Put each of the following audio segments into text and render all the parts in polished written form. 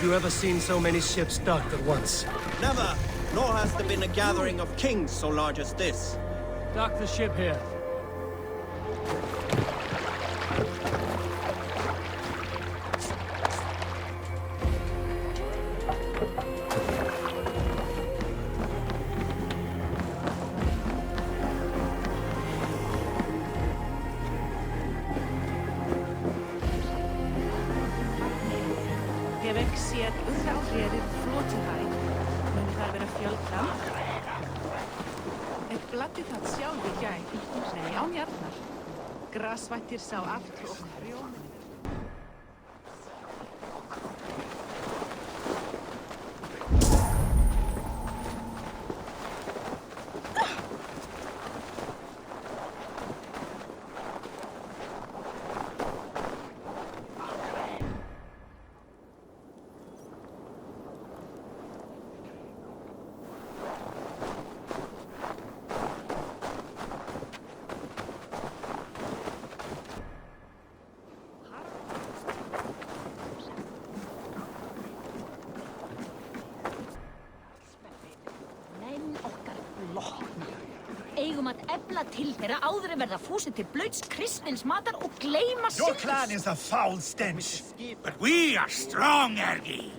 you ever seen so many ships docked at once? Never, nor has there been a gathering of kings so large as this. Dock the ship here. Grasvættir sá aftur og hrjóminn. Eigum að efla til þeirra áður en verða fúsir til blauts kristins matar og gleyma Your clan is a foul stench, but we are strong, Ergi.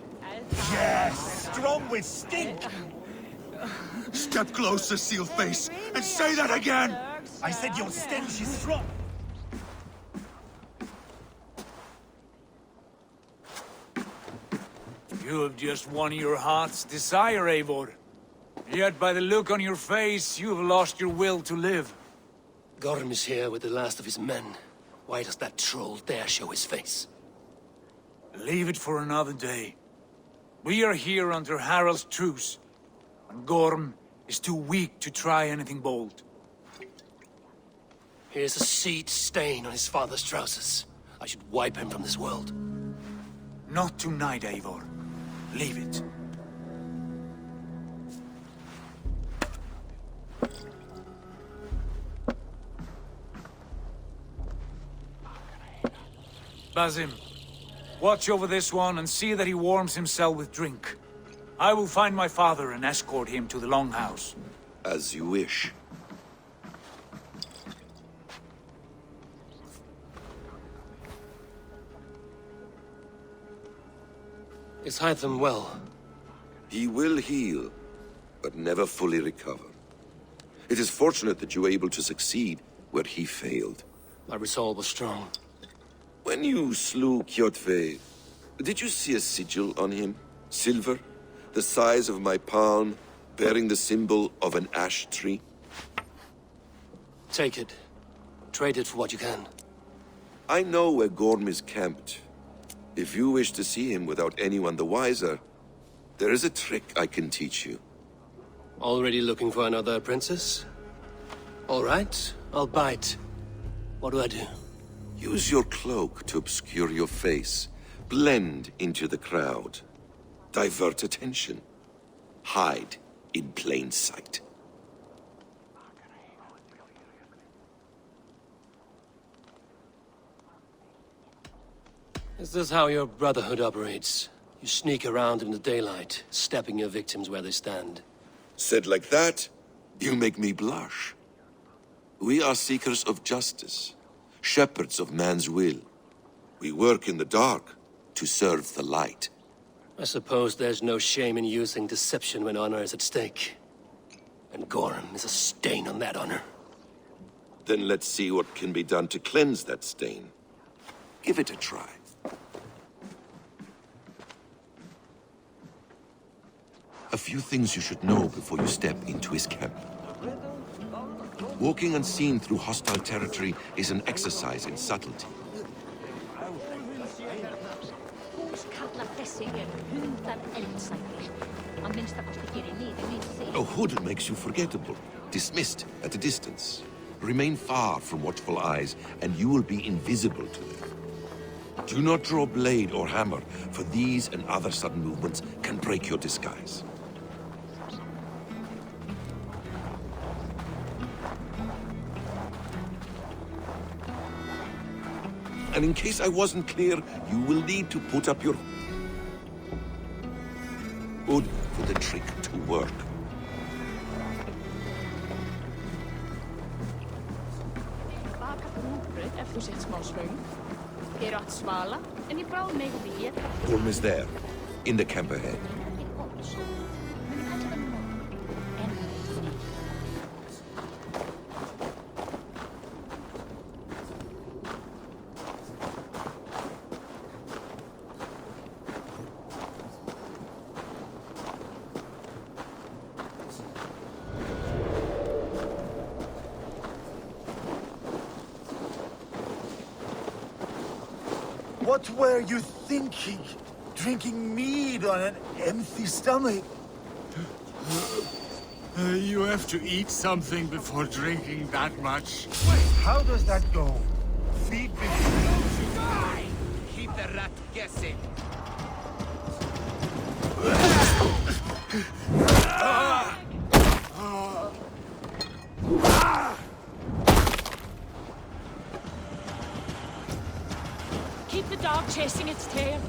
Yes, strong with stink. Step closer, Sealface, and say that again! I said your stench is strong. You have just won your heart's desire, Eivor. Yet by the look on your face, you have lost your will to live. Gorm is here with the last of his men. Why does that troll dare show his face? Leave it for another day. We are here under Harald's truce, and Gorm is too weak to try anything bold. Here's a seed stain on his father's trousers. I should wipe him from this world. Not tonight, Eivor. Leave it. Basim, watch over this one and see that he warms himself with drink. I will find my father and escort him to the Longhouse. As you wish. Is Hytham well? He will heal, but never fully recover. It is fortunate that you were able to succeed where he failed. My resolve was strong. When you slew Kjotve, did you see a sigil on him? Silver, the size of my palm, bearing the symbol of an ash tree? Take it. Trade it for what you can. I know where Gorm is camped. If you wish to see him without anyone the wiser, there is a trick I can teach you. Already looking for another princess? All right, I'll bite. What do I do? Use your cloak to obscure your face. Blend into the crowd. Divert attention. Hide in plain sight. Is this how your Brotherhood operates? You sneak around in the daylight, stepping your victims where they stand. Said like that, you make me blush. We are seekers of justice. Shepherds of man's will. We work in the dark to serve the light. I suppose there's no shame in using deception when honor is at stake. And Gorm is a stain on that honor. Then let's see what can be done to cleanse that stain. Give it a try. A few things you should know before you step into his camp. Walking unseen through hostile territory is an exercise in subtlety. A hood makes you forgettable, dismissed at a distance. Remain far from watchful eyes, and you will be invisible to them. Do not draw blade or hammer, for these and other sudden movements can break your disguise. And in case I wasn't clear, you will need to put up your... for the trick to work. Baka brúnbrauð ef þú sett smá svöng. Eru átt svala, en ég bráð megum við éta. Gorm is there, in the camp ahead. What were you thinking? Drinking mead on an empty stomach? You have to eat something before drinking that much. How does that go? Feed me. Die! Keep the rat guessing. Keep the dog chasing its tail.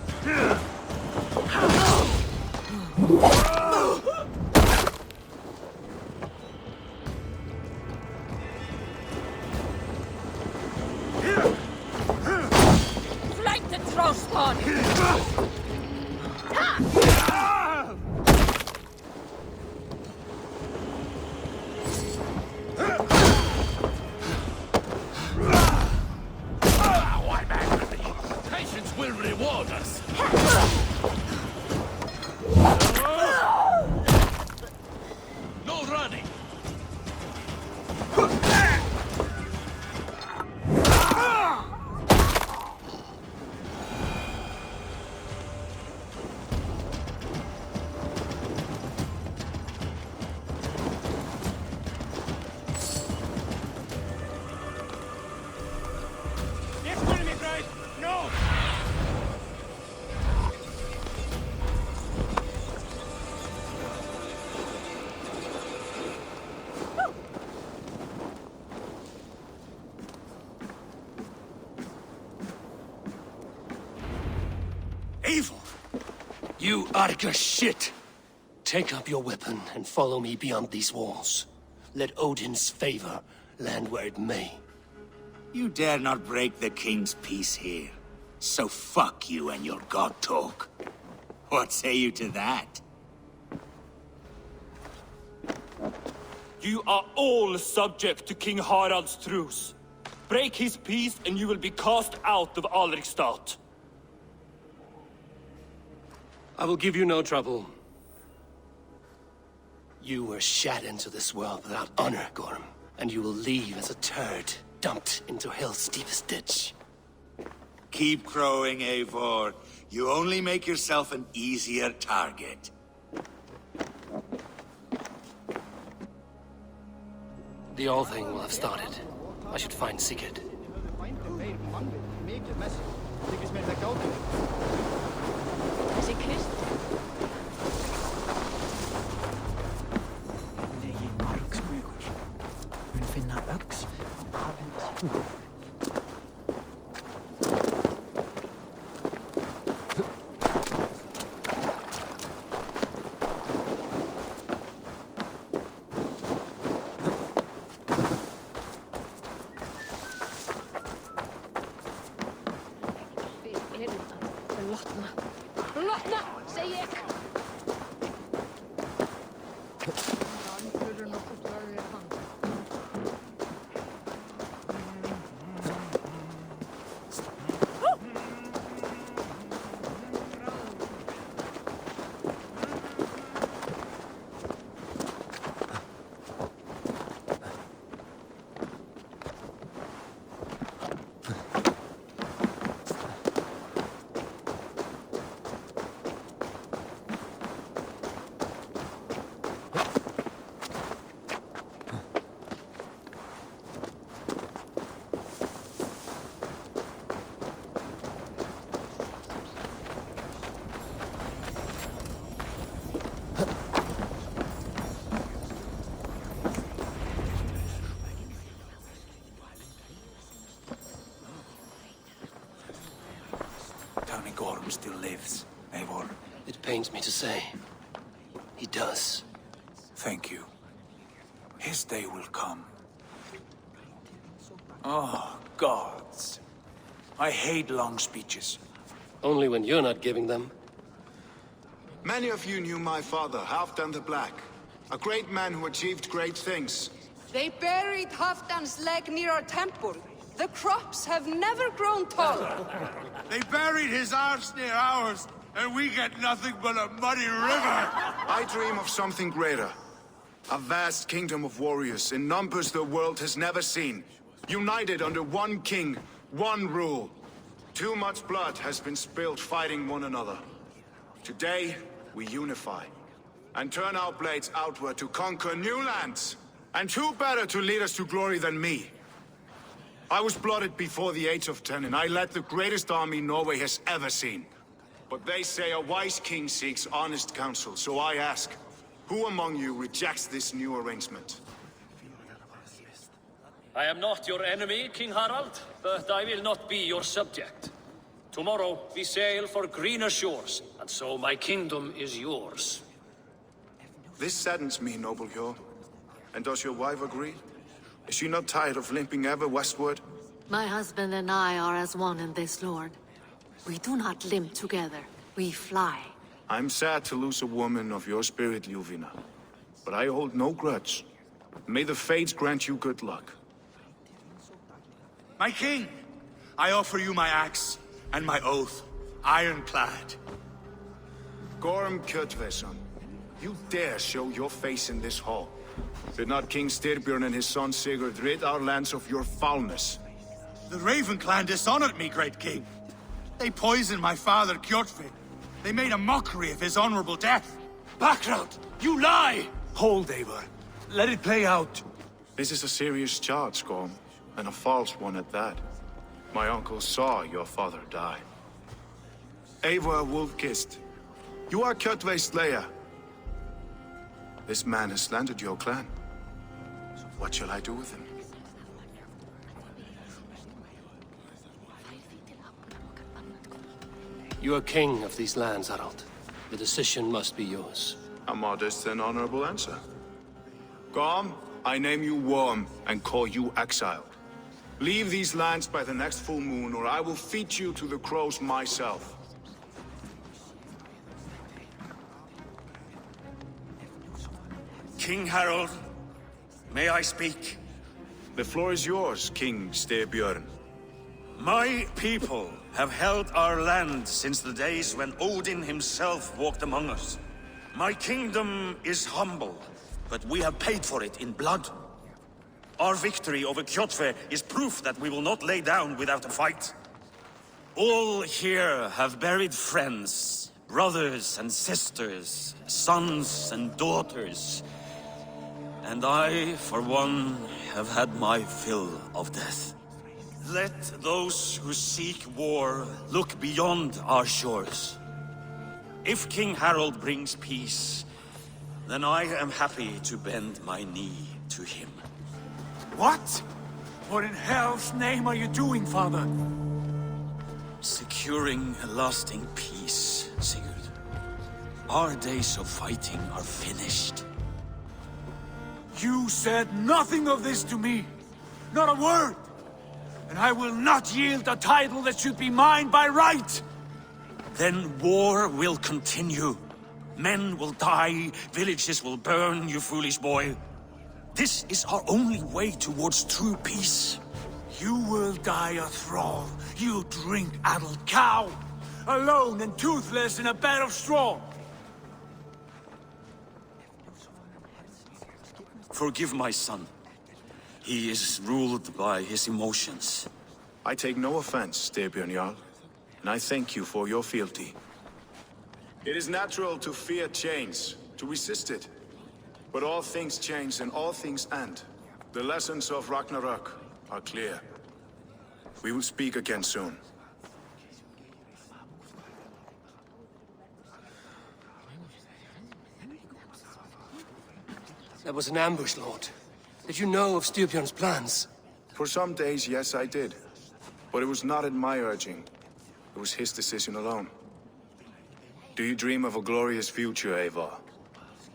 Flank the throw spawn! Patience will reward us. No running. No! Evil! You Arga shit! Take up your weapon and follow me beyond these walls. Let Odin's favor land where it may. You dare not break the king's peace here. So fuck you and your god talk. What say you to that? You are all subject to King Harald's truce. Break his peace and you will be cast out of Alrikstad. I will give you no trouble. You were shat into this world without honor, Gorm, and you will leave as a turd dumped into hell's deepest ditch. Keep crowing, Eivor. You only make yourself an easier target. The All Thing will have started. I should find Sigurd. Þessi Krist. Legi margsmugur. Mun finna öx og afhenda. Lotna, segi ég. Tony Gorm still lives, Eivor. It pains me to say. He does. Thank you. His day will come. Oh, gods. I hate long speeches. Only when you're not giving them. Many of you knew my father, Halfdan the Black. A great man who achieved great things. They buried Halfdan's leg near our temple. The crops have never grown tall. They buried his arse near ours, and we get nothing but a muddy river. I dream of something greater. A vast kingdom of warriors in numbers the world has never seen. United under one king, one rule. Too much blood has been spilled fighting one another. Today, we unify. And turn our blades outward to conquer new lands. And who better to lead us to glory than me? I was blooded before the age of 10, and I led the greatest army Norway has ever seen. But they say a wise king seeks honest counsel, so I ask, who among you rejects this new arrangement? I am not your enemy, King Harald, but I will not be your subject. Tomorrow we sail for greener shores, and so my kingdom is yours. This saddens me, noble Hjor. And does your wife agree? Is she not tired of limping ever westward? My husband and I are as one in this, Lord. We do not limp together. We fly. I'm sad to lose a woman of your spirit, Ljuvina. But I hold no grudge. May the fates grant you good luck. My king, I offer you my axe and my oath, ironclad. Gorm Kjotveson, you dare show your face in this hall. Did not King Styrbjörn and his son Sigurd rid our lands of your foulness? The Raven clan dishonored me, great king. They poisoned my father, Kjotve. They made a mockery of his honorable death. Background! You lie! Hold, Eivor. Let it play out. This is a serious charge, Gorm, and a false one at that. My uncle saw your father die. Eivor Wolf-Kissed, you are Kjotve's slayer. This man has slandered your clan. What shall I do with him? You are king of these lands, Harald. The decision must be yours. A modest and honorable answer. Gorm, I name you Worm and call you exiled. Leave these lands by the next full moon, or I will feed you to the crows myself. King Harald, may I speak? The floor is yours, King Styrbjörn. My people have held our land since the days when Odin himself walked among us. My kingdom is humble, but we have paid for it in blood. Our victory over Kjotve is proof that we will not lay down without a fight. All here have buried friends, brothers and sisters, sons and daughters. And I, for one, have had my fill of death. Let those who seek war look beyond our shores. If King Harald brings peace, then I am happy to bend my knee to him. What? What in hell's name are you doing, father? Securing a lasting peace, Sigurd. Our days of fighting are finished. You said nothing of this to me. Not a word. And I will not yield a title that should be mine by right. Then war will continue. Men will die, villages will burn, you foolish boy. This is our only way towards true peace. You will die a thrall, you drink-addled cow. Alone and toothless in a bed of straw. Forgive my son. He is ruled by his emotions. I take no offense, Styrbjörn Jarl, and I thank you for your fealty. It is natural to fear change, to resist it. But all things change and all things end. The lessons of Ragnarok are clear. We will speak again soon. That was an ambush, Lord. Did you know of Styrbjörn's plans? For some days, yes, I did. But it was not at my urging. It was his decision alone. Do you dream of a glorious future, Eivor?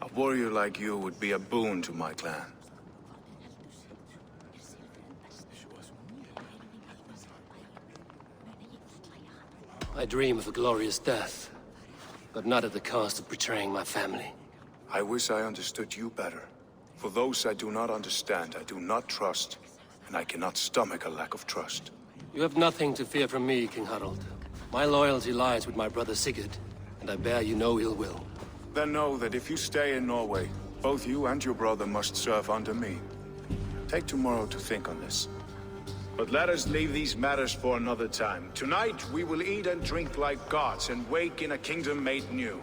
A warrior like you would be a boon to my clan. I dream of a glorious death, but not at the cost of betraying my family. I wish I understood you better. For those I do not understand, I do not trust, and I cannot stomach a lack of trust. You have nothing to fear from me, King Harald. My loyalty lies with my brother Sigurd, and I bear you no ill will. Then know that if you stay in Norway, both you and your brother must serve under me. Take tomorrow to think on this. But let us leave these matters for another time. Tonight, we will eat and drink like gods and wake in a kingdom made new.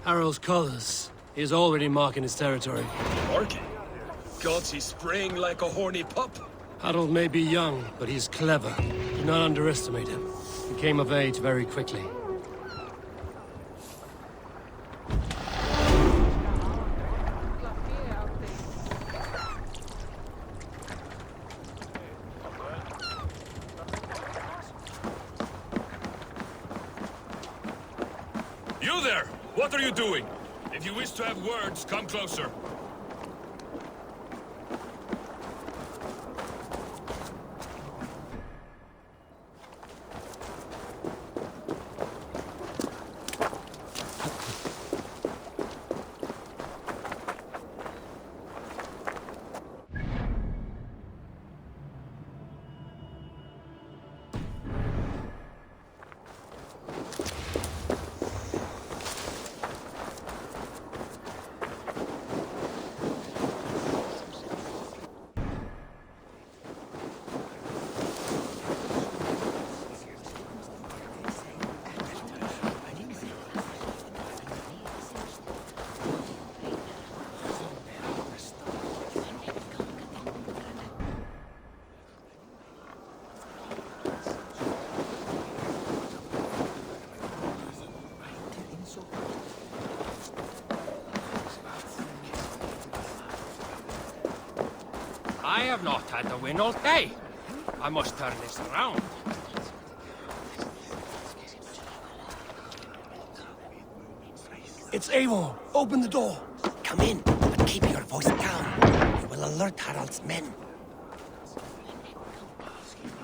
Harald's colors. He is already marking his territory. Marking? Gods, he's spraying like a horny pup. Harald may be young, but he's clever. Do not underestimate him. He came of age very quickly. You there! What are you doing? If you wish to have words, come closer. I have not had the win all day. I must turn this around. It's Eivor. Open the door. Come in, but keep your voice down. You will alert Harald's men.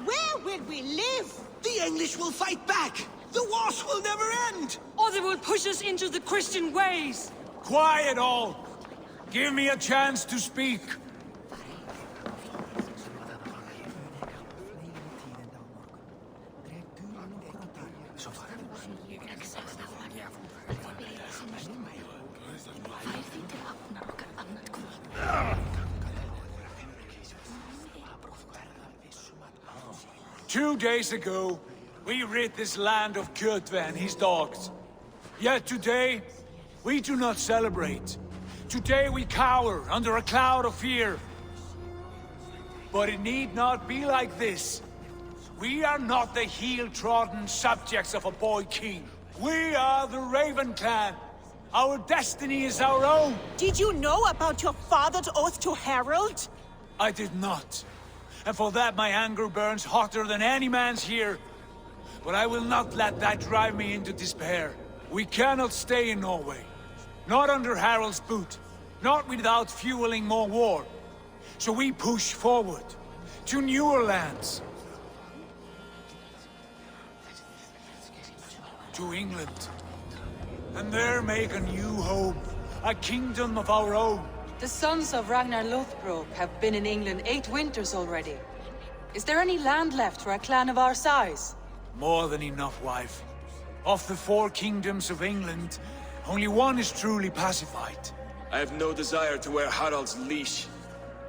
Where will we live? The English will fight back. The wars will never end. Or they will push us into the Christian ways. Quiet all! Give me a chance to speak. Two days ago, we rid this land of Kjotve and his dogs. Yet today, we do not celebrate. Today we cower under a cloud of fear. But it need not be like this. We are not the heel-trodden subjects of a boy king. We are the Raven clan. Our destiny is our own. Did you know about your father's oath to Harald? I did not. And for that my anger burns hotter than any man's here. But I will not let that drive me into despair. We cannot stay in Norway. Not under Harald's boot. Not without fueling more war. So we push forward. To newer lands. To England. And there make a new home. A kingdom of our own. The sons of Ragnar Lothbrok have been in England 8 winters already. Is there any land left for a clan of our size? More than enough, wife. Of the 4 kingdoms of England, only one is truly pacified. I have no desire to wear Harald's leash.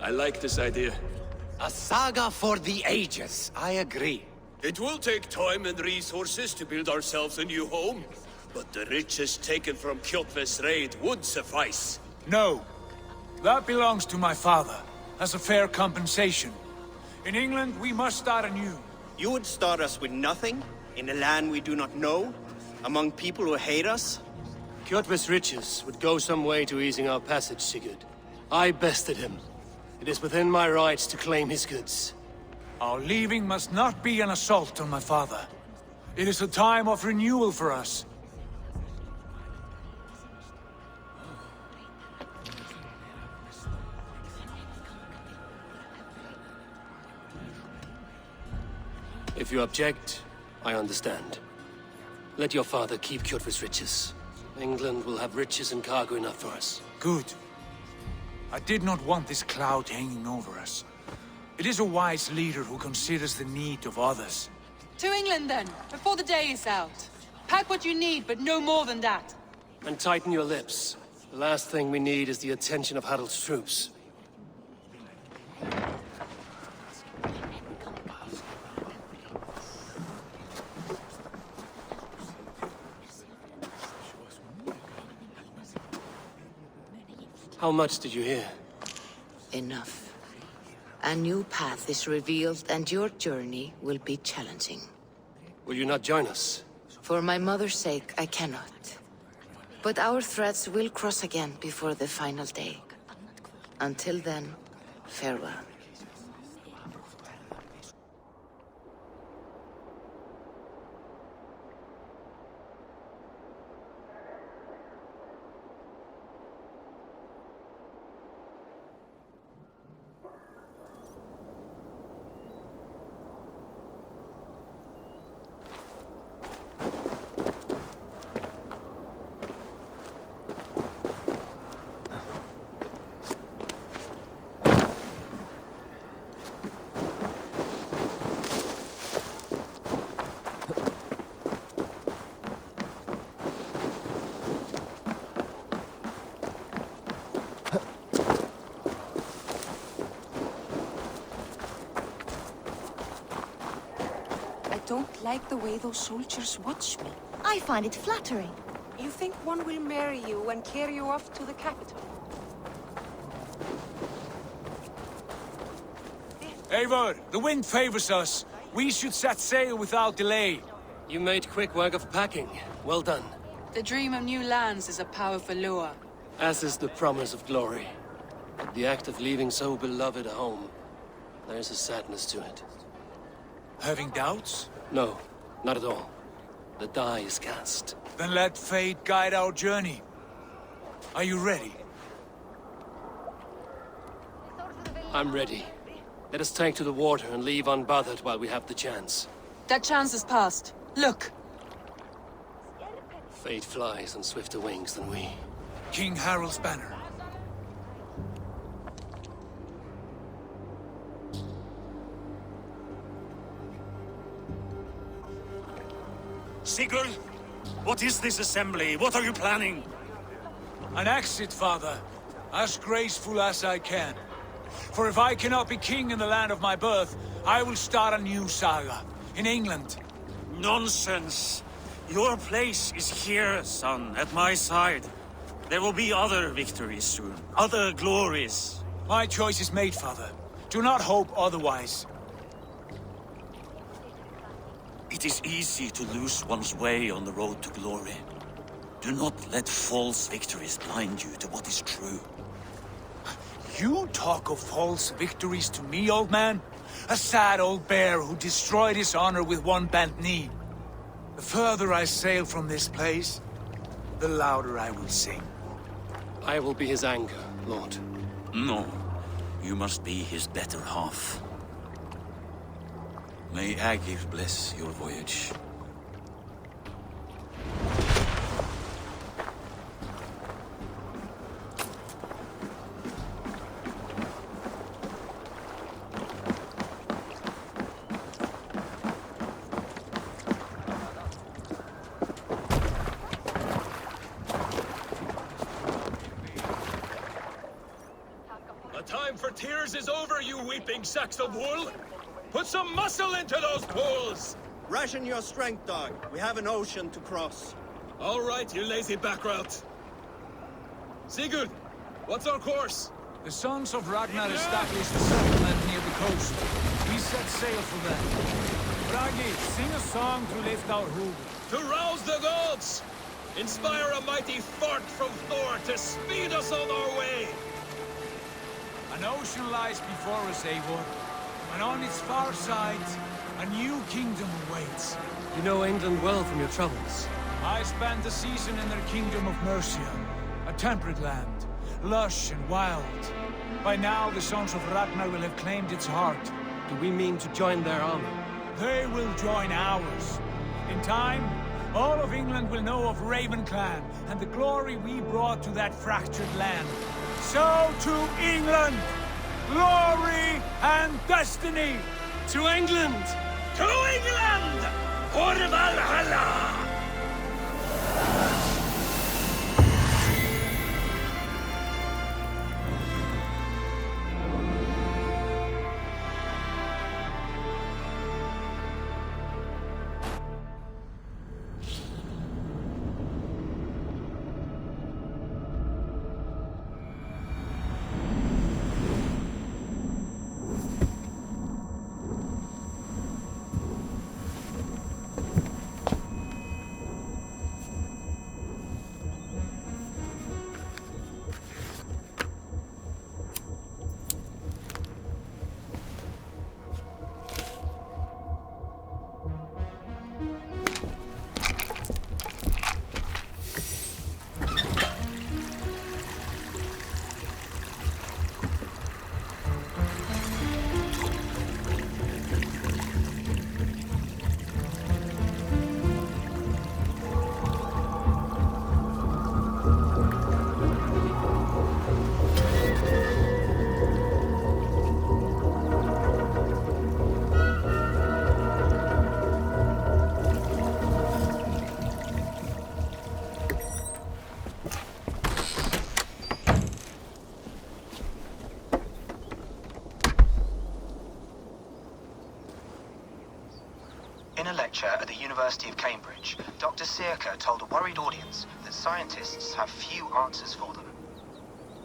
I like this idea. A saga for the ages, I agree. It will take time and resources to build ourselves a new home, but the riches taken from Kjotve's raid would suffice. No. That belongs to my father, as a fair compensation. In England, we must start anew. You would start us with nothing? In a land we do not know? Among people who hate us? Kjotve's riches would go some way to easing our passage, Sigurd. I bested him. It is within my rights to claim his goods. Our leaving must not be an assault on my father. It is a time of renewal for us. If you object, I understand. Let your father keep Kjotve's riches. England will have riches and cargo enough for us. Good. I did not want this cloud hanging over us. It is a wise leader who considers the need of others. To England, then, before the day is out. Pack what you need, but no more than that. And tighten your lips. The last thing we need is the attention of Harald's troops. How much did you hear? Enough. A new path is revealed, and your journey will be challenging. Will you not join us? For my mother's sake, I cannot. But our threads will cross again before the final day. Until then, farewell. I don't like the way those soldiers watch me. I find it flattering. You think one will marry you and carry you off to the capital? Eivor, the wind favors us. We should set sail without delay. You made quick work of packing. Well done. The dream of new lands is a powerful lure. As is the promise of glory. The act of leaving so beloved a home. There's a sadness to it. Having doubts? No, not at all. The die is cast. Then let fate guide our journey. Are you ready? I'm ready. Let us take to the water and leave unbothered while we have the chance. That chance is past. Look! Fate flies on swifter wings than we. King Harald's banner. Sigurd, what is this assembly? What are you planning? An exit, father. As graceful as I can. For if I cannot be king in the land of my birth, I will start a new saga. In England. Nonsense. Your place is here, son, at my side. There will be other victories soon. Other glories. My choice is made, father. Do not hope otherwise. It is easy to lose one's way on the road to glory. Do not let false victories blind you to what is true. You talk of false victories to me, old man? A sad old bear who destroyed his honor with one bent knee. The further I sail from this place, the louder I will sing. I will be his anger, Lord. No. You must be his better half. May Agir bless your voyage. The time for tears is over, you weeping sacks of wool! Put some muscle into those bulls! Ration your strength, dog. We have an ocean to cross. All right, you lazy backrout. Sigurd, what's our course? The sons of Ragnar established a settlement near the coast. We set sail for them. Bragi, sing a song to lift our hood. To rouse the gods! Inspire a mighty fart from Thor to speed us on our way! An ocean lies before us, Eivor, and on its far side, a new kingdom awaits. You know England well from your travels. I spent a season in their kingdom of Mercia, a temperate land, lush and wild. By now, the sons of Ragnar will have claimed its heart. Do we mean to join their army? They will join ours. In time, all of England will know of Raven Clan and the glory we brought to that fractured land. So to England! Glory and destiny! To England! To England! For Valhalla! In a lecture at the University of Cambridge, Dr. Sirka told a worried audience that scientists have few answers for them.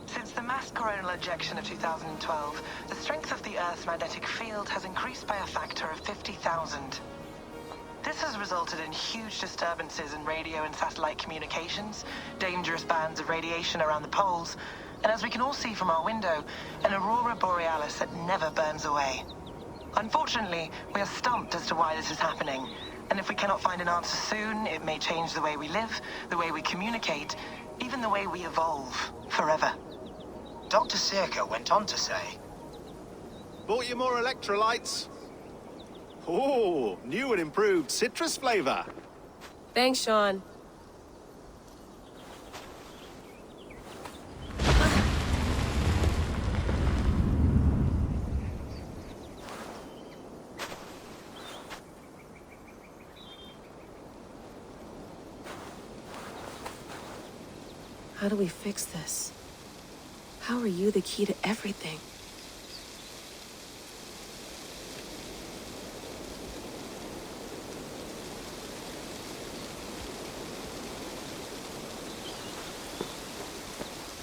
Since the mass coronal ejection of 2012, the strength of the Earth's magnetic field has increased by a factor of 50,000. This has resulted in huge disturbances in radio and satellite communications, dangerous bands of radiation around the poles, and as we can all see from our window, an aurora borealis that never burns away. Unfortunately, we are stumped as to why this is happening, and if we cannot find an answer soon, it may change the way we live, the way we communicate, even the way we evolve, forever. Dr. Sirka went on to say, "Bought you more electrolytes? Oh, new and improved citrus flavor." Thanks, Sean. How do we fix this? How are you the key to everything?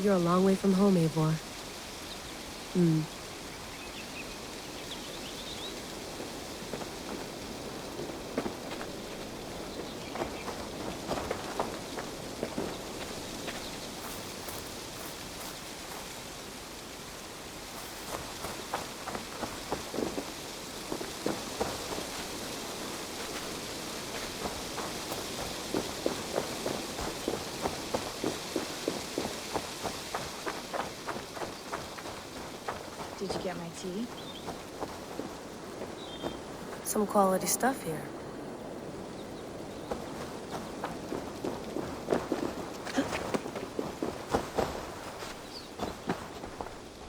You're a long way from home, Eivor. Did you get my tea? Some quality stuff here.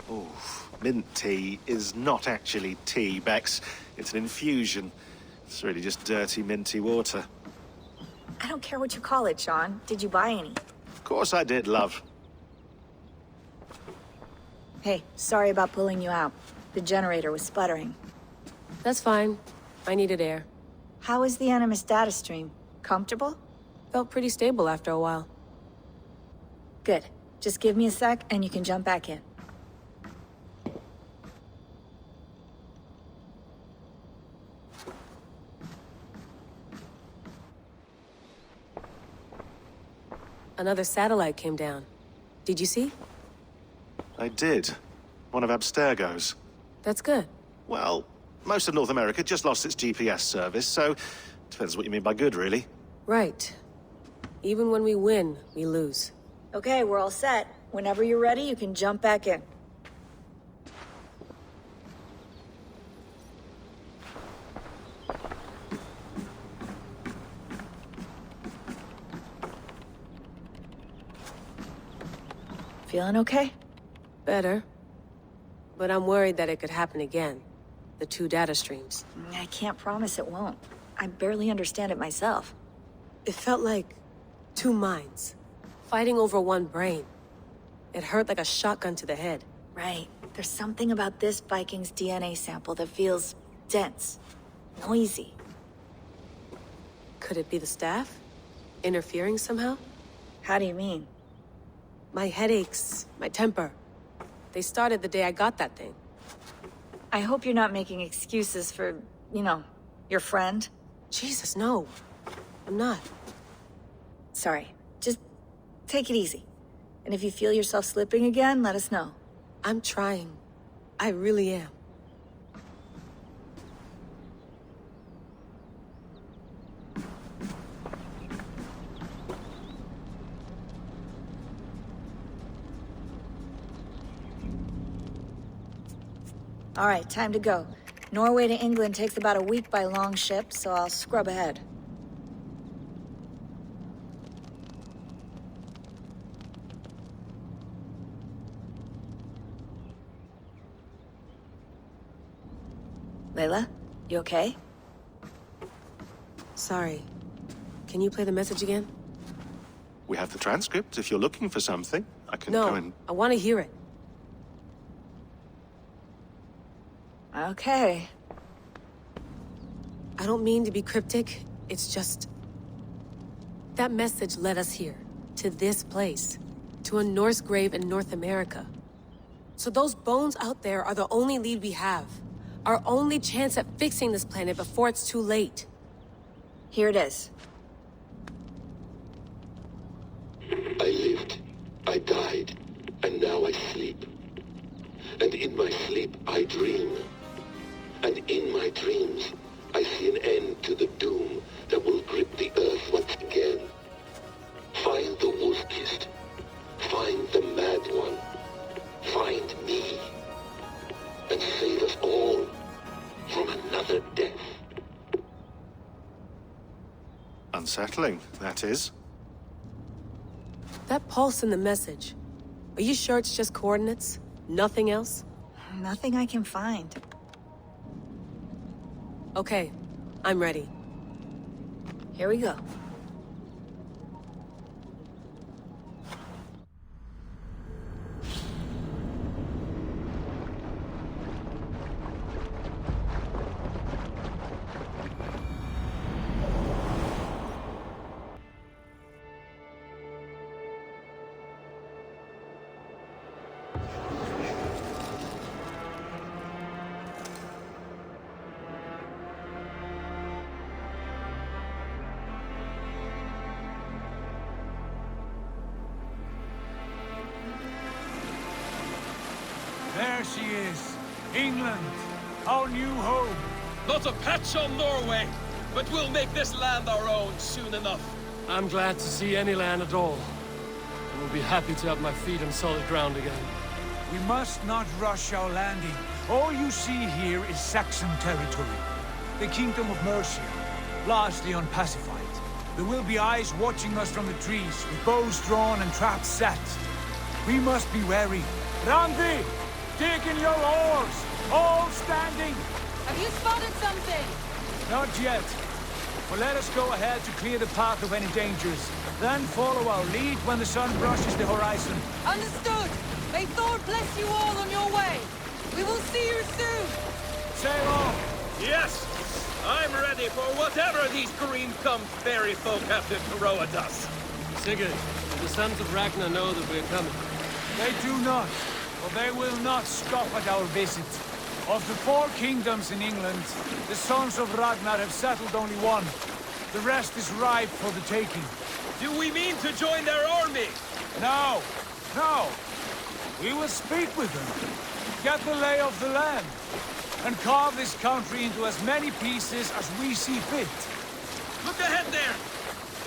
Oh, mint tea is not actually tea, Bex. It's an infusion. It's really just dirty, minty water. I don't care what you call it, Sean. Did you buy any? Of course I did, love. Hey, sorry about pulling you out. The generator was sputtering. That's fine. I needed air. How is the Animus data stream? Comfortable? Felt pretty stable after a while. Good. Just give me a sec and you can jump back in. Another satellite came down. Did you see? I did. One of Abstergo's. That's good. Well, most of North America just lost its GPS service, so depends what you mean by good, really. Right. Even when we win, we lose. Okay, we're all set. Whenever you're ready, you can jump back in. Feeling okay? Better. But I'm worried that it could happen again. The two data streams. I can't promise it won't. I barely understand it myself. It felt like two minds, fighting over one brain. It hurt like a shotgun to the head. Right. There's something about this Viking's DNA sample that feels dense, noisy. Could it be the staff? Interfering somehow? How do you mean? My headaches, my temper. They started the day I got that thing. I hope you're not making excuses for, you know, your friend. Jesus, no. I'm not. Sorry. Just take it easy. And if you feel yourself slipping again, let us know. I'm trying. I really am. All right, time to go. Norway to England takes about a week by long ship, so I'll scrub ahead. Layla, you okay? Sorry. Can you play the message again? We have the transcript. If you're looking for something, I can No, go and... I want to hear it. Okay. I don't mean to be cryptic. It's just... that message led us here. To this place. To a Norse grave in North America. So those bones out there are the only lead we have. Our only chance at fixing this planet before it's too late. Here it is. I lived, I died, and now I sleep. And in my sleep I dream. And in my dreams, I see an end to the doom that will grip the earth once again. Find the wolf-kissed. Find the mad one. Find me. And save us all from another death. Unsettling, that is. That pulse in the message. Are you sure it's just coordinates? Nothing else? Nothing I can find. Okay, I'm ready. Here we go. There she is. England. Our new home. Not a patch on Norway, but we'll make this land our own soon enough. I'm glad to see any land at all. I will be happy to have my feet on solid ground again. We must not rush our landing. All you see here is Saxon territory. The Kingdom of Mercia, largely unpacified. There will be eyes watching us from the trees, with bows drawn and traps set. We must be wary. Randi! Dig in your oars! All standing! Have you spotted something? Not yet. But let us go ahead to clear the path of any dangers. Then follow our lead when the sun brushes the horizon. Understood! May Thor bless you all on your way! We will see you soon! Sail on! Yes! I'm ready for whatever these green-thumbed fairy folk have to throw at us. Sigurd, do the sons of Ragnar know that we're coming? They do not, but they will not scoff at our visit. Of the 4 kingdoms in England, the sons of Ragnar have settled only one. The rest is ripe for the taking. Do we mean to join their army? No, no. We will speak with them, get the lay of the land, and carve this country into as many pieces as we see fit. Look ahead there!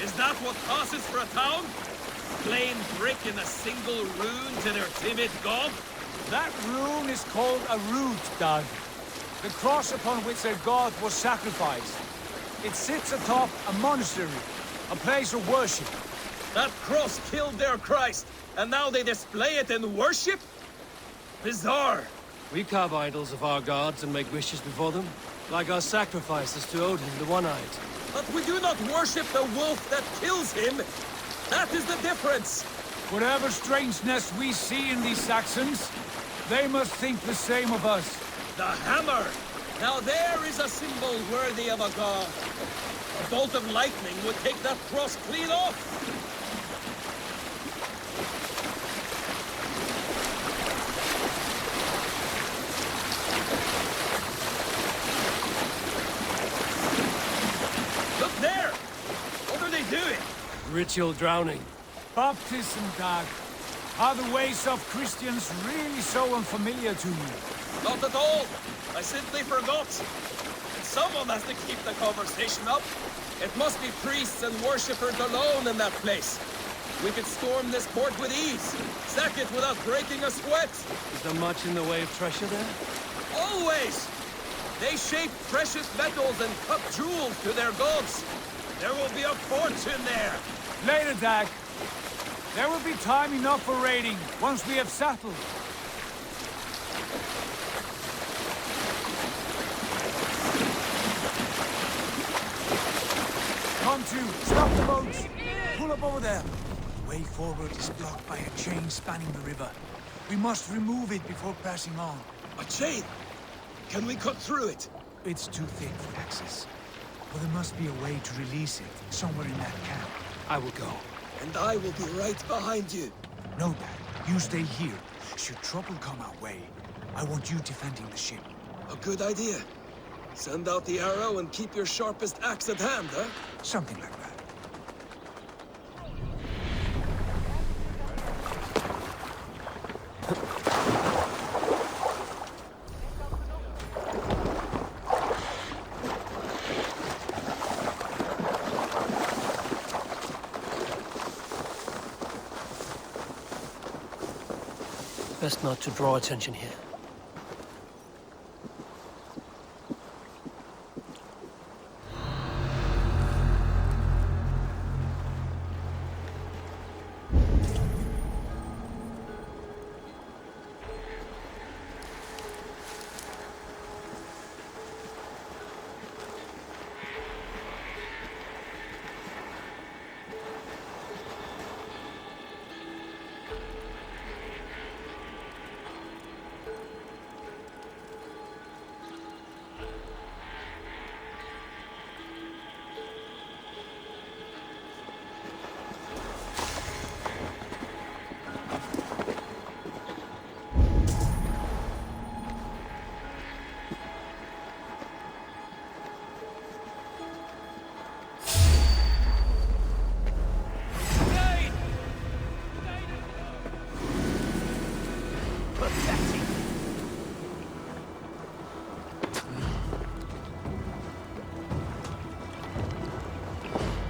Is that what passes for a town? Plain brick in a single rune to their timid god? That rune is called a root, Doug. The cross upon which their god was sacrificed. It sits atop a monastery, a place of worship. That cross killed their Christ, and now they display it in worship? Bizarre. We carve idols of our gods and make wishes before them, like our sacrifices to Odin, the One-Eyed. But we do not worship the wolf that kills him. That is the difference. Whatever strangeness we see in these Saxons, they must think the same of us. The hammer! Now there is a symbol worthy of a god. A bolt of lightning would take that cross clean off. Look there! What are they doing? Ritual drowning. Baptism, Doug. Are the ways of Christians really so unfamiliar to you? Not at all. I simply forgot. Someone has to keep the conversation up. It must be priests and worshippers alone in that place. We could storm this port with ease. Sack it without breaking a sweat. Is there much in the way of treasure there? Always! They shape precious metals and cut jewels to their gods. There will be a fortune there. Later, Doug. There will be time enough for raiding, once we have settled. Come to, stop the boats! Pull up over there. The way forward is blocked by a chain spanning the river. We must remove it before passing on. A chain? Can we cut through it? It's too thick for access. But there must be a way to release it, somewhere in that camp. I will go. And I will be right behind you. No, Dad. You stay here. Should trouble come our way, I want you defending the ship. A good idea. Send out the arrow and keep your sharpest axe at hand, huh? Something like that. Best not to draw attention here.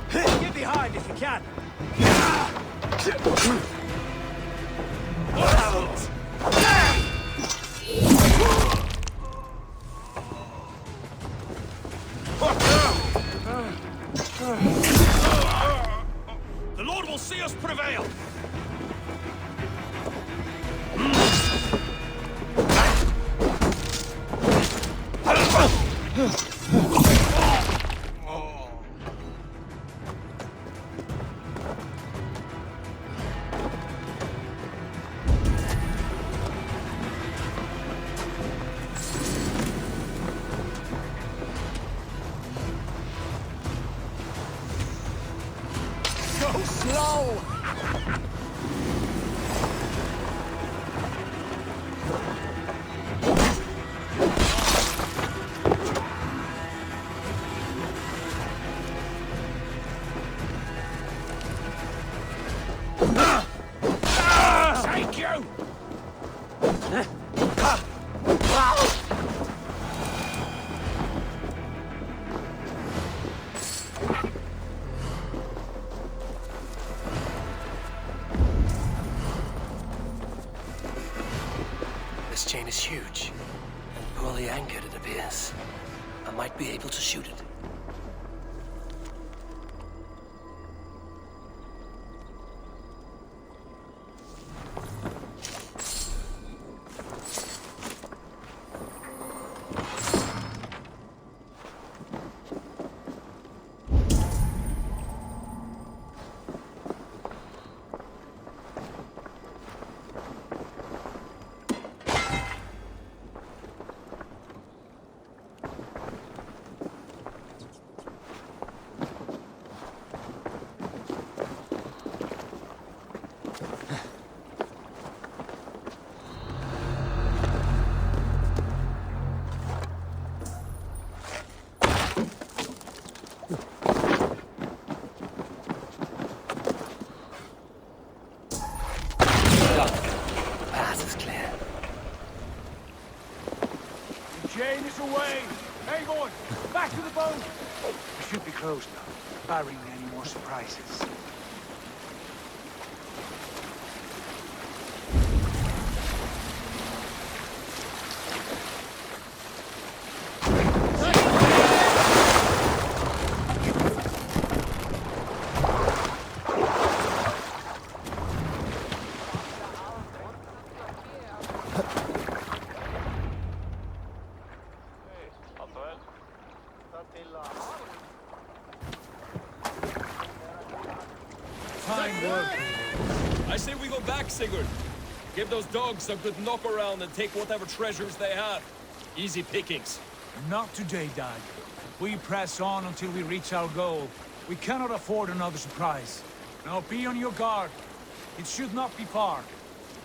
Get behind if you can. The Lord will see us prevail. So slow! Thank you! This chain is huge, and poorly anchored, it appears. I might be able to shoot it. Jane is away! Eivor, back to the boat! We should be close now, barring any more surprises. I say we go back, Sigurd. Give those dogs a good knock around and take whatever treasures they have. Easy pickings. Not today, Dad. We press on until we reach our goal. We cannot afford another surprise. Now be on your guard. It should not be far.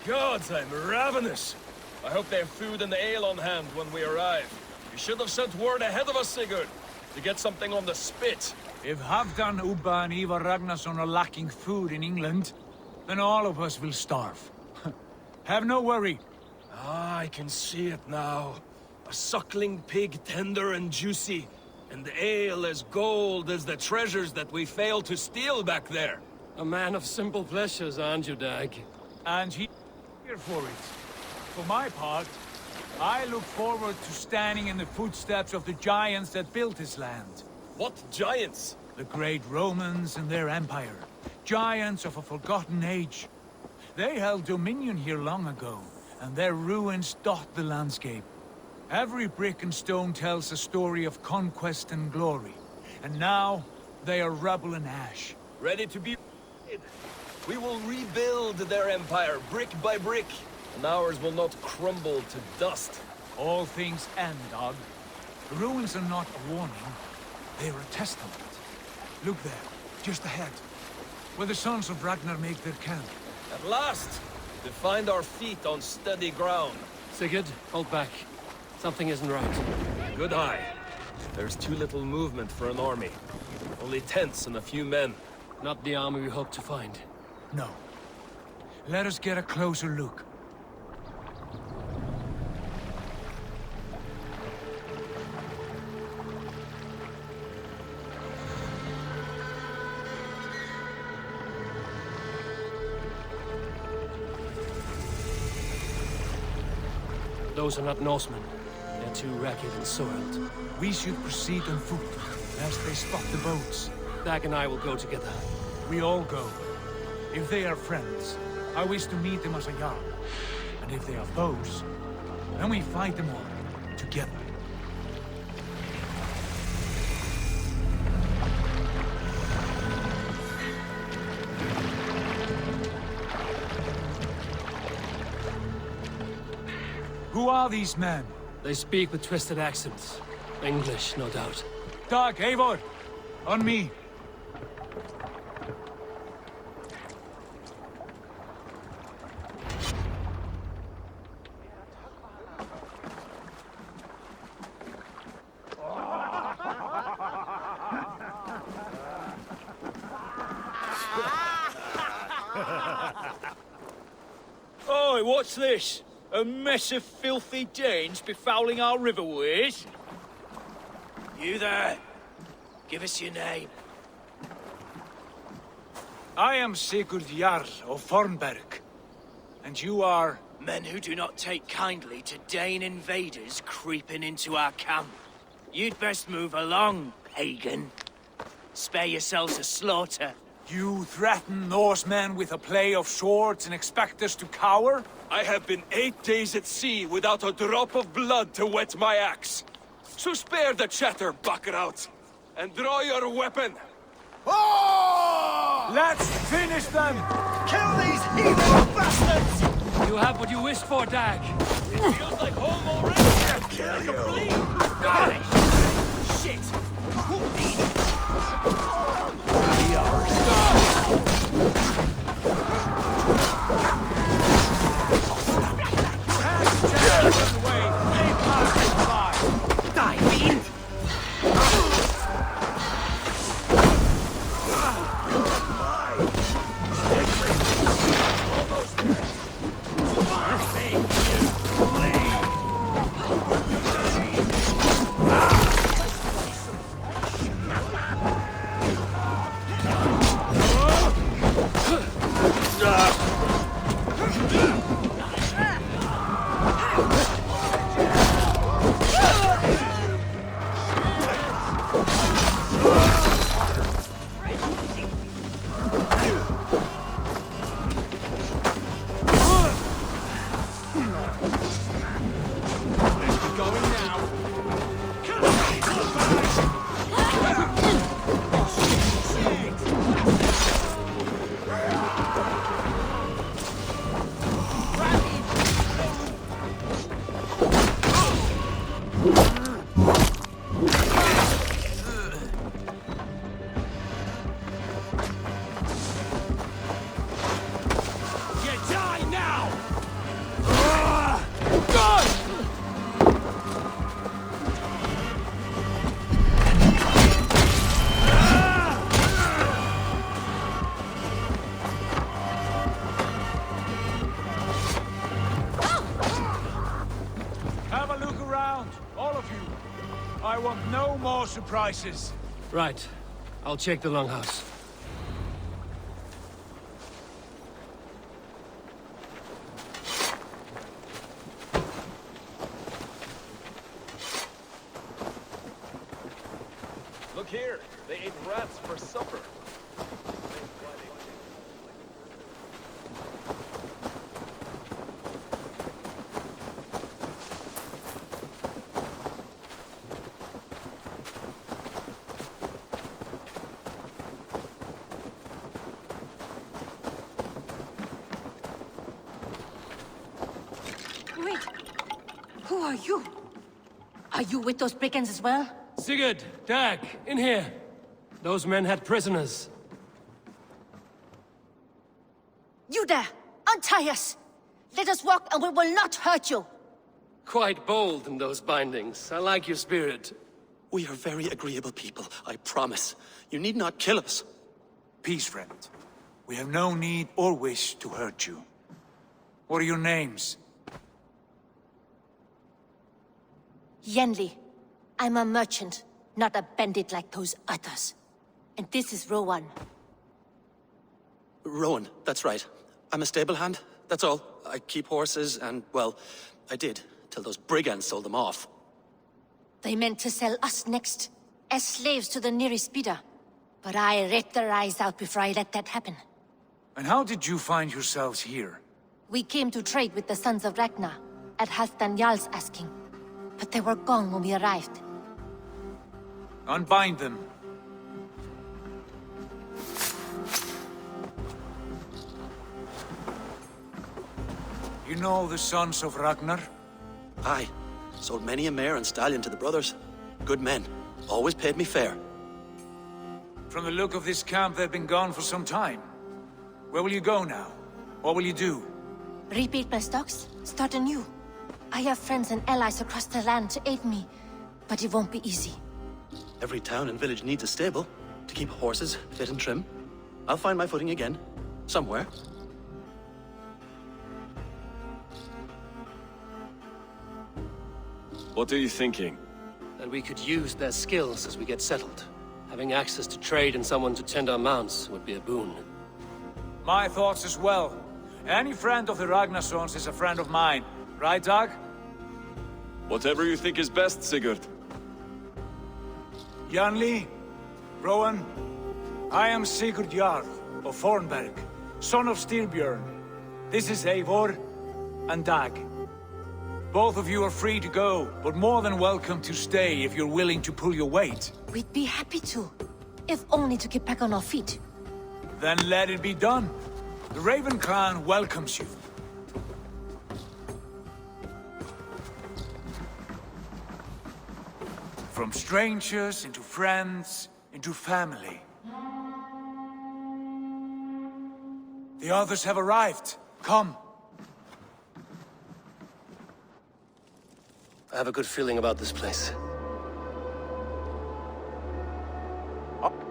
Gods, I'm ravenous. I hope they have food and ale on hand when we arrive. You should have sent word ahead of us, Sigurd, to get something on the spit. If Halfdan, Ubba and Ivar Ragnarsson are lacking food in England, then all of us will starve. Have no worry. Ah, I can see it now. A suckling pig, tender and juicy, and ale as gold as the treasures that we failed to steal back there. A man of simple pleasures, aren't you, Dag? And he's here for it. For my part, I look forward to standing in the footsteps of the giants that built this land. What giants? The great Romans and their empire. Giants of a forgotten age. They held dominion here long ago, and their ruins dot the landscape. Every brick and stone tells a story of conquest and glory. And now, they are rubble and ash. Ready to be... We will rebuild their empire, brick by brick, and ours will not crumble to dust. All things end, Dog. The ruins are not a warning. They're a testament. Look there, just ahead, where the sons of Ragnar make their camp. At last! To find our feet on steady ground. Sigurd, hold back. Something isn't right. Good eye. There's too little movement for an army. Only tents and a few men. Not the army we hoped to find. No. Let us get a closer look. Those are not Norsemen. They're too ragged and soiled. We should proceed on foot, as they spot the boats. Dag and I will go together. We all go. If they are friends, I wish to meet them as a Jarl. And if they are foes, then we fight them all, together. Who are these men? They speak with twisted accents. English, no doubt. Dag, Eivor! On me! Oi, what's this? A mess of filthy Danes befouling our riverways? You there? Give us your name. I am Sigurd Jarl of Fornberg. And you are? Men who do not take kindly to Dane invaders creeping into our camp. You'd best move along, pagan. Spare yourselves a slaughter. You threaten Norsemen with a play of swords and expect us to cower? I have been 8 days at sea without a drop of blood to wet my axe. So spare the chatter, buckerouts, and draw your weapon. Oh! Let's finish them! Kill these evil bastards! You have what you wished for, Dag. It feels like home already. Kill you! Shit! Die, fiend! Surprises. Right. I'll check the longhouse. Look here, they ate rats for supper. Who are you? Are you with those brigands as well? Sigurd, Dag, in here. Those men had prisoners. You there! Untie us! Let us walk and we will not hurt you! Quite bold in those bindings. I like your spirit. We are very agreeable people, I promise. You need not kill us. Peace, friend. We have no need or wish to hurt you. What are your names? Yenli. I'm a merchant, not a bandit like those others. And this is Rowan. Rowan, that's right. I'm a stable hand, that's all. I keep horses and, well, I did, till those brigands sold them off. They meant to sell us next, as slaves to the nearest bidder. But I ripped their eyes out before I let that happen. And how did you find yourselves here? We came to trade with the Sons of Ragnar, at Halfdan Jarl's asking. But they were gone when we arrived. Unbind them. You know the Sons of Ragnar? Aye. Sold many a mare and stallion to the brothers. Good men. Always paid me fair. From the look of this camp, they've been gone for some time. Where will you go now? What will you do? Rebuild my stocks, start anew. I have friends and allies across the land to aid me, but it won't be easy. Every town and village needs a stable to keep horses fit and trim. I'll find my footing again. Somewhere. What are you thinking? That we could use their skills as we get settled. Having access to trade and someone to tend our mounts would be a boon. My thoughts as well. Any friend of the Ragnarsons is a friend of mine. Right, Dag? Whatever you think is best, Sigurd. Janli, Rowan, I am Sigurd Jarl of Thornberg, son of Styrbjörn. This is Eivor and Dag. Both of you are free to go, but more than welcome to stay if you're willing to pull your weight. We'd be happy to, if only to get back on our feet. Then let it be done. The Raven clan welcomes you. From strangers into friends, into family. The others have arrived. Come. I have a good feeling about this place.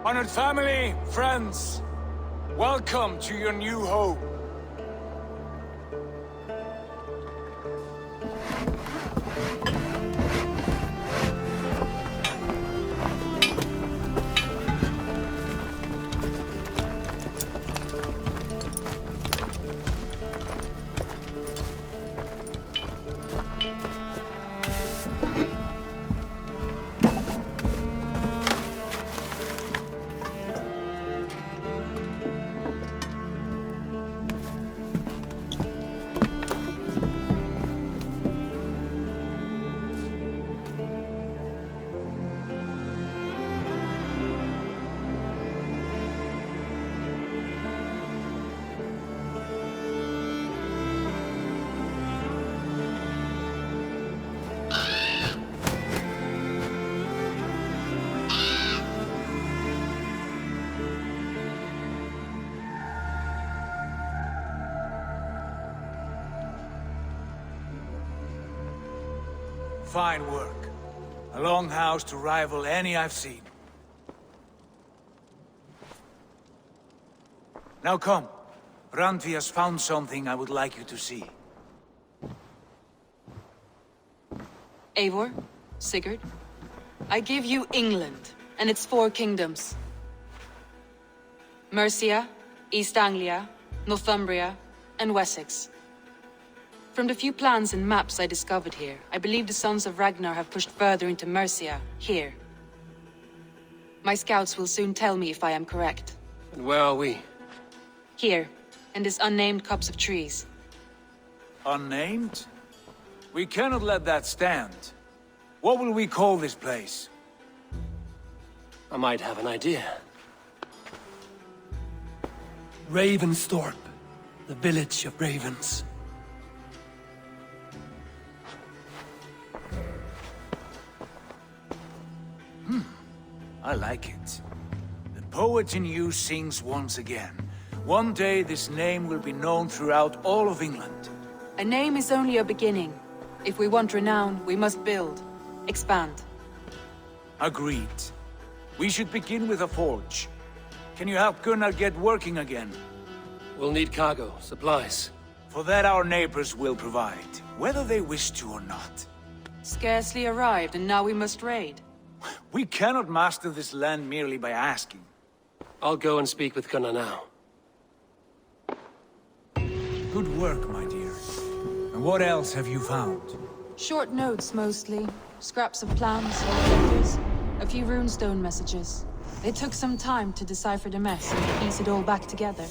Honored family, friends, welcome to your new home. Fine work. A longhouse to rival any I've seen. Now come. Randvi has found something I would like you to see. Eivor, Sigurd, I give you England and its 4 kingdoms. Mercia, East Anglia, Northumbria, and Wessex. From the few plans and maps I discovered here, I believe the Sons of Ragnar have pushed further into Mercia, here. My scouts will soon tell me if I am correct. And where are we? Here, in this unnamed copse of trees. Unnamed? We cannot let that stand. What will we call this place? I might have an idea. Ravensthorpe, the village of ravens. I like it. The poet in you sings once again. One day this name will be known throughout all of England. A name is only a beginning. If we want renown, we must build, expand. Agreed. We should begin with a forge. Can you help Gunnar get working again? We'll need cargo, supplies. For that our neighbors will provide, whether they wish to or not. Scarcely arrived, and now we must raid. We cannot master this land merely by asking. I'll go and speak with Gunnar now. Good work, my dear. And what else have you found? Short notes, mostly. Scraps of plans, letters, a few runestone messages. It took some time to decipher the mess and piece it all back together.